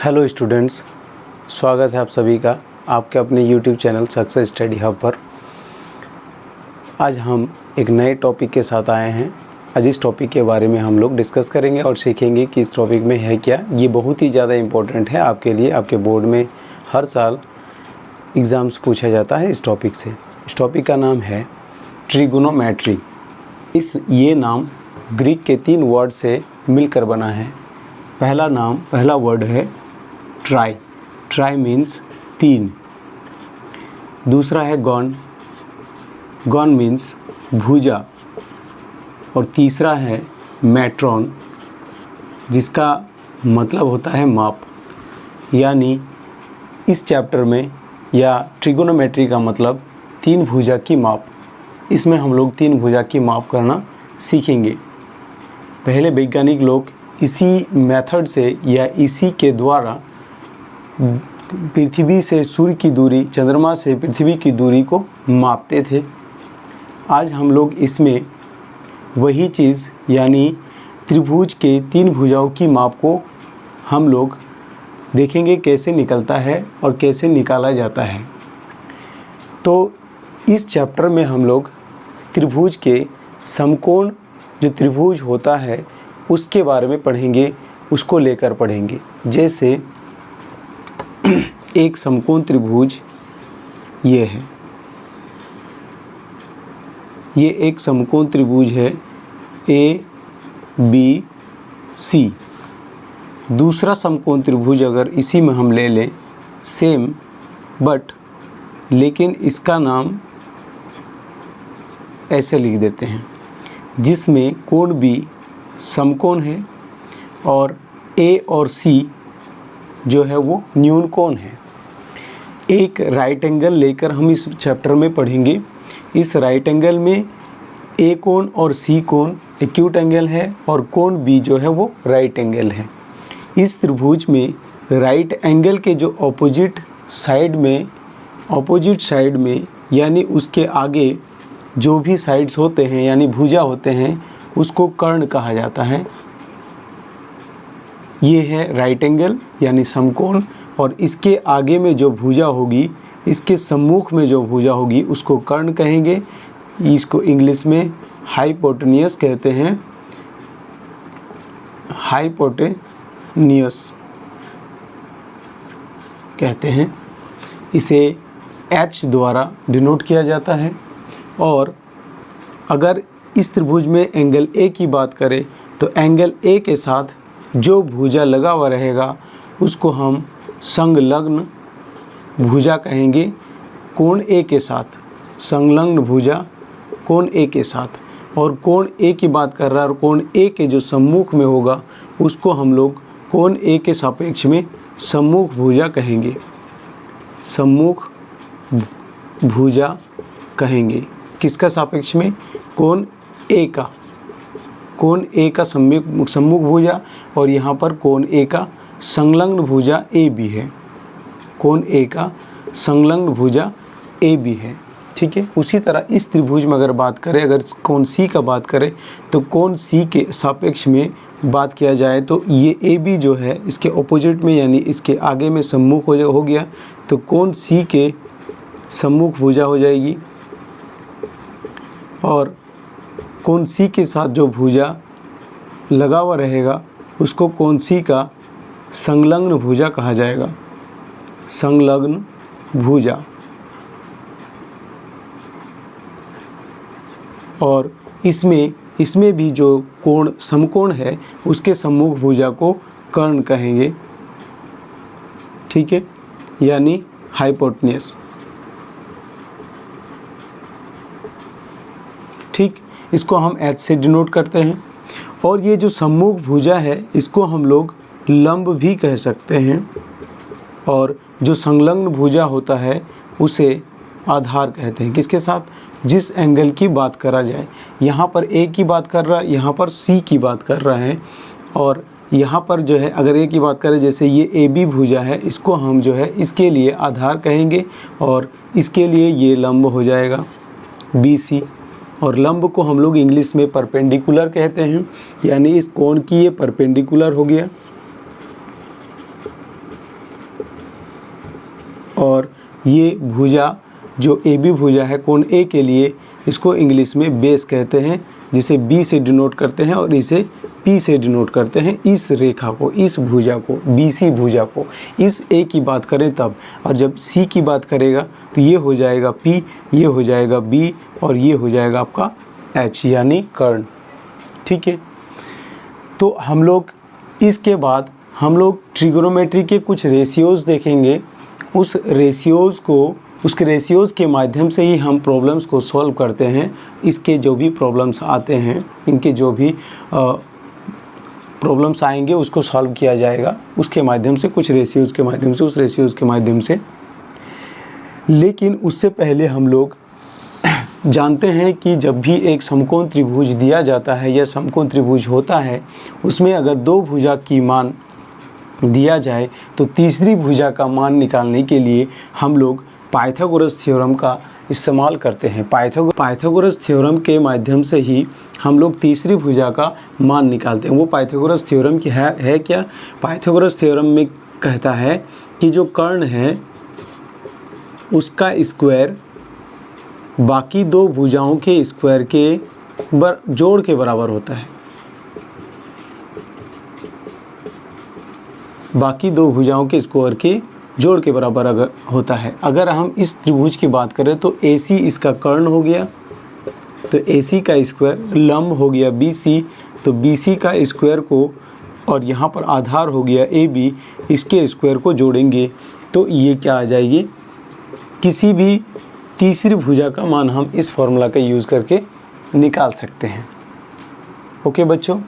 Hello students, स्वागत है आप सभी का आपके अपने YouTube channel success study hub पर। आज हम एक नए टॉपिक के साथ आए हैं। आज इस टॉपिक के बारे में हम लोग डिस्कस करेंगे और सीखेंगे कि इस टॉपिक में है क्या। ये बहुत ही ज़्यादा इम्पोर्टेंट है आपके लिए। आपके बोर्ड में हर साल एग्ज़ाम्स पूछा जाता है इस टॉपिक से। इस टॉपिक का नाम है ट्रिगोनोमेट्री। ये नाम ग्रीक के 3 वर्ड से मिलकर बना है। पहला वर्ड है ट्राई। Try means 3। दूसरा है गॉन। गॉन मीन्स भुजा। और तीसरा है मैट्रॉन, जिसका मतलब होता है माप। यानी इस चैप्टर में या ट्रिगोनोमेट्री का मतलब 3 भुजा की माप। इसमें हम लोग 3 भुजा की माप करना सीखेंगे। पहले वैज्ञानिक लोग इसी मेथड से या इसी के द्वारा पृथ्वी से सूर्य की दूरी, चंद्रमा से पृथ्वी की दूरी को मापते थे। आज हम लोग इसमें वही चीज़ यानी त्रिभुज के 3 भुजाओं की माप को हम लोग देखेंगे कैसे निकलता है और कैसे निकाला जाता है। तो इस चैप्टर में हम लोग त्रिभुज के समकोण, जो त्रिभुज होता है उसके बारे में पढ़ेंगे, उसको लेकर पढ़ेंगे। जैसे एक समकोण त्रिभुज ये है, ये एक समकोण त्रिभुज है ABC। दूसरा समकोण त्रिभुज अगर इसी में हम ले लें सेम बट, लेकिन इसका नाम ऐसे लिख देते हैं, जिसमें कोण B समकोण है और A और C जो है वो न्यून कोण है। एक राइट एंगल लेकर हम इस चैप्टर में पढ़ेंगे। इस राइट एंगल में A कोण और C कोण एक्यूट एंगल है और कोण B जो है वो राइट एंगल है। इस त्रिभुज में राइट एंगल के जो ऑपोजिट साइड में यानी उसके आगे जो भी साइड्स होते हैं यानी भुजा होते हैं, उसको कर्ण कहा जाता है। ये है राइट एंगल यानी समकोण, और इसके आगे में जो भुजा होगी, इसके सम्मुख में जो भुजा होगी उसको कर्ण कहेंगे। इसको इंग्लिश में हाइपोटेन्यूस कहते हैं। हाइपोटेन्यूस कहते हैं। इसे H द्वारा डिनोट किया जाता है। और अगर इस त्रिभुज में एंगल A की बात करें तो एंगल A के साथ जो भुजा लगा हुआ रहेगा उसको हम संलग्न भुजा कहेंगे। कोण A के साथ, संलग्न भुजा कोण A के साथ। और कोण A की बात कर रहा है और कोण A के जो सम्मुख में होगा उसको हम लोग कोण A के सापेक्ष में सम्मुख भुजा कहेंगे। सम्मुख भुजा कहेंगे। किसका सापेक्ष में? कोण A का। कोण A का सम्मुख भुजा, और यहाँ पर कोण A का संलग्न भुजा AB है। कोण A का संलग्न भुजा AB है। ठीक है। उसी तरह इस त्रिभुज में अगर बात करें, अगर कोण C का बात करें तो कोण C के सापेक्ष में बात किया जाए तो ये AB जो है इसके ऑपोजिट में यानी इसके आगे में सम्मुख हो गया, तो कोण C के सम्मुख भुजा हो जाएगी। और कोण C के साथ जो भुजा लगा हुआ रहेगा उसको कोण C का संलग्न भुजा कहा जाएगा। संलग्न भुजा। और इसमें भी जो कोण समकोण है उसके सम्मुख भुजा को कर्ण कहेंगे। ठीक है, यानी हाइपोटेन्यूस। ठीक, इसको हम H से डिनोट करते हैं। और ये जो सम्मुख भुजा है इसको हम लोग लंब भी कह सकते हैं। और जो संलग्न भुजा होता है उसे आधार कहते हैं। किसके साथ? जिस एंगल की बात करा जाए। यहाँ पर A की बात कर रहा है, यहाँ पर C की बात कर रहा है। और यहाँ पर जो है अगर A की बात करें, जैसे ये AB भुजा है, इसको हम जो है इसके लिए आधार कहेंगे और इसके लिए ये लंब हो जाएगा BC। और लंब को हम लोग इंग्लिश में परपेंडिकुलर कहते हैं, यानी इस कोण की ये परपेंडिकुलर हो गया। और ये भुजा जो ए बी भुजा है कोण ए के लिए, इसको इंग्लिश में बेस कहते हैं, जिसे बी से डिनोट करते हैं और इसे पी से डिनोट करते हैं। इस रेखा को, इस भुजा को, बी सी भुजा को, इस ए की बात करें तब, और जब सी की बात करेगा तो ये हो जाएगा पी, ये हो जाएगा बी और ये हो जाएगा आपका एच यानी कर्ण। ठीक है, तो हम लोग इसके बाद हम लोग ट्रिगोनोमेट्री के कुछ रेशियोज़ देखेंगे। उसके रेशियोज़ के माध्यम से ही हम प्रॉब्लम्स को सॉल्व करते हैं। इसके जो भी प्रॉब्लम्स आते हैं, इनके जो भी प्रॉब्लम्स आएंगे उसको सॉल्व किया जाएगा उसके माध्यम से, कुछ रेशियोज़ के माध्यम से, उस रेशियोज़ के माध्यम से। लेकिन उससे पहले हम लोग जानते हैं कि जब भी एक समकोण त्रिभुज दिया जाता है या समकोण त्रिभुज होता है, उसमें अगर दो भुजा की मान दिया जाए तो तीसरी भुजा का मान निकालने के लिए हम लोग पाइथागोरस थ्योरम का इस्तेमाल करते हैं। पाइथागोरस थ्योरम के माध्यम से ही हम लोग तीसरी भुजा का मान निकालते हैं। वो पाइथागोरस थ्योरम की है क्या? पाइथागोरस थ्योरम में कहता है कि जो कर्ण है उसका स्क्वायर बाकी दो भुजाओं के स्क्वायर के जोड़ के बराबर होता है। बाकी दो भुजाओं के स्क्वायर के जोड़ के बराबर अगर होता है। अगर हम इस त्रिभुज की बात करें तो AC इसका कर्ण हो गया, तो AC का स्क्वायर लंब हो गया BC, तो BC का स्क्वायर को, और यहाँ पर आधार हो गया AB, इसके स्क्वायर को जोड़ेंगे तो ये क्या आ जाएगी? किसी भी तीसरी भुजा का मान हम इस फॉर्मूला का यूज़ करके निकाल सकते हैं। ओके बच्चों,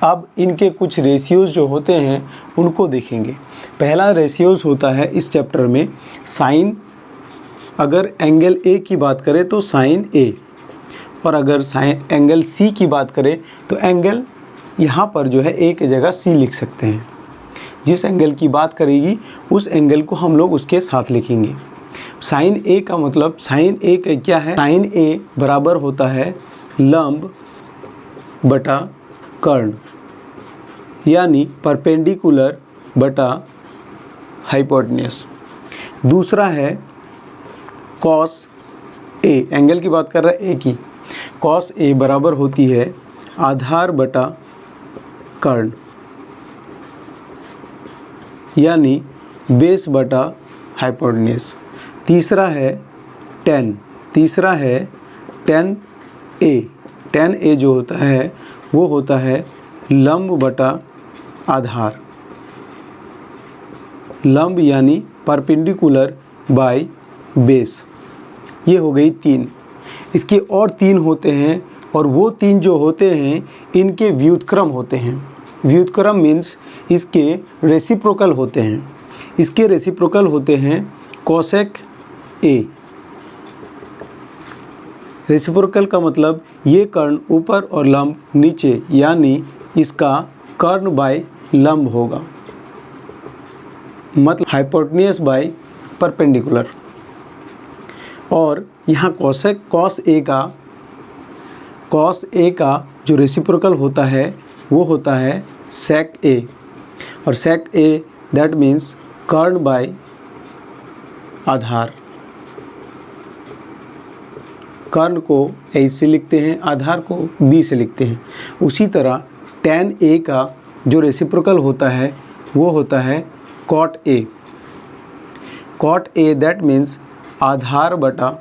अब इनके कुछ रेशियोज़ जो होते हैं उनको देखेंगे। पहला रेशियोज़ होता है इस चैप्टर में साइन। अगर एंगल A की बात करें तो साइन A, और अगर एंगल C की बात करें तो एंगल यहाँ पर जो है A की जगह C लिख सकते हैं। जिस एंगल की बात करेगी उस एंगल को हम लोग उसके साथ लिखेंगे। साइन A का मतलब, साइन A का क्या है? साइन A बराबर होता है लंब बटा कर्ण, यानी परपेंडिकुलर बटा हाइपोटेन्यूस। दूसरा है कॉस A, एंगल की बात कर रहा है A की। कॉस A बराबर होती है आधार बटा कर्ण, यानी बेस बटा हाइपोटेन्यूस। तीसरा है टेन A। टेन A जो होता है वो होता है लंब बटा आधार, लंब यानी परपेंडिकुलर बाय बेस। ये हो गई 3। इसके और 3 होते हैं, और वो 3 जो होते हैं इनके व्युत्क्रम होते हैं। व्युत्क्रम मीन्स इसके रेसिप्रोकल होते हैं। इसके रेसिप्रोकल होते हैं कोसेक A। रेसिप्रोकल का मतलब ये कर्ण ऊपर और लंब नीचे, यानी इसका कर्ण बाय लंब होगा, मतलब हाइपोटेन्यूस बाय परपेंडिकुलर। और यहाँ कॉस A का जो रेसिप्रोकल होता है वो होता है सेक A, और सेक A दैट मीन्स कर्ण बाय आधार। कर्ण को A से लिखते हैं, आधार को B से लिखते हैं। उसी तरह tan A का जो रेसिप्रोकल होता है वो होता है cot A। cot A that means आधार बटा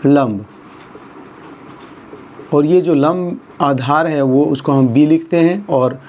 लंब, और ये जो लंब आधार है वो उसको हम B लिखते हैं और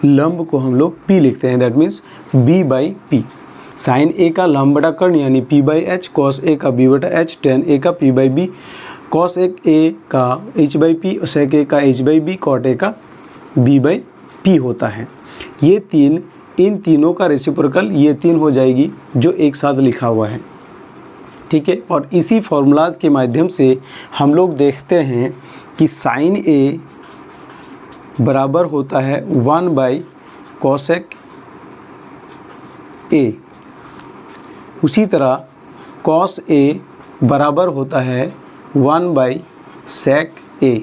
लंब को हम लोग P लिखते हैं, that means B by P। Sine A का लंब बटा कर्ण यानी P by H, cos A का B बटा H, tan A का P by B, cos A का H by P, sec A का H by B, cot A का B बाई P होता है। ये 3, इन तीनों का रेसिप्रोकल ये 3 हो जाएगी जो एक साथ लिखा हुआ है। ठीक है, और इसी फॉर्मूलाज के माध्यम से हम लोग देखते हैं कि साइन A बराबर होता है 1 बाई कोसेक A। उसी तरह कॉस A बराबर होता है 1 by sec A।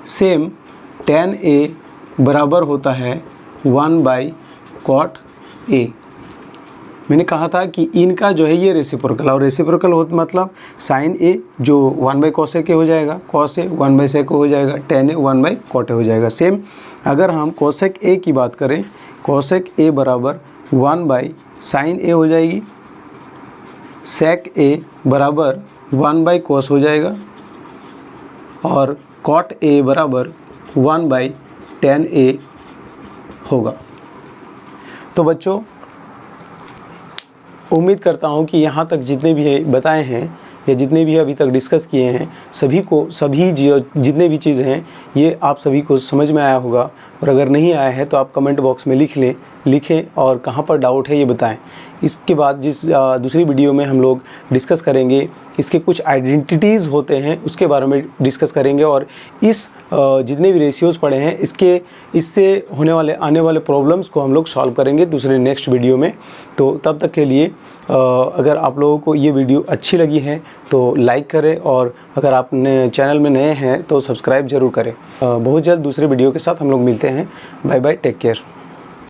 Same tan A बराबर होता है 1 बाई कॉट A। मैंने कहा था कि इनका जो है ये रेसिप्रोकल, और रेसिप्रोकल हो मतलब साइन ए जो 1/cos A हो जाएगा, cos A 1/sec हो जाएगा, tan A 1/cot A हो जाएगा। सेम अगर हम cosec A की बात करें, cosec A बराबर 1/sin A हो जाएगी, sec A बराबर 1/cos हो जाएगा, और cot A बराबर 1/tan A होगा। तो बच्चों उम्मीद करता हूँ कि यहाँ तक जितने भी बताए हैं या जितने भी अभी तक डिस्कस किए हैं सभी जितने भी चीज़ें हैं ये आप सभी को समझ में आया होगा। और अगर नहीं आया है तो आप कमेंट बॉक्स में लिखें और कहाँ पर डाउट है ये बताएं। इसके बाद दूसरी वीडियो में हम लोग डिस्कस करेंगे इसके कुछ आइडेंटिटीज़ होते हैं उसके बारे में डिस्कस करेंगे, और इस जितने भी रेशियोज़ पढ़े हैं इससे आने वाले प्रॉब्लम्स को हम लोग सॉल्व करेंगे दूसरे नेक्स्ट वीडियो में। तो तब तक के लिए अगर आप लोगों को ये वीडियो अच्छी लगी है तो लाइक करें, और अगर आप चैनल में नए हैं तो सब्सक्राइब ज़रूर करें। बहुत जल्द दूसरे वीडियो के साथ हम लोग मिलते हैं। Bye bye, take care.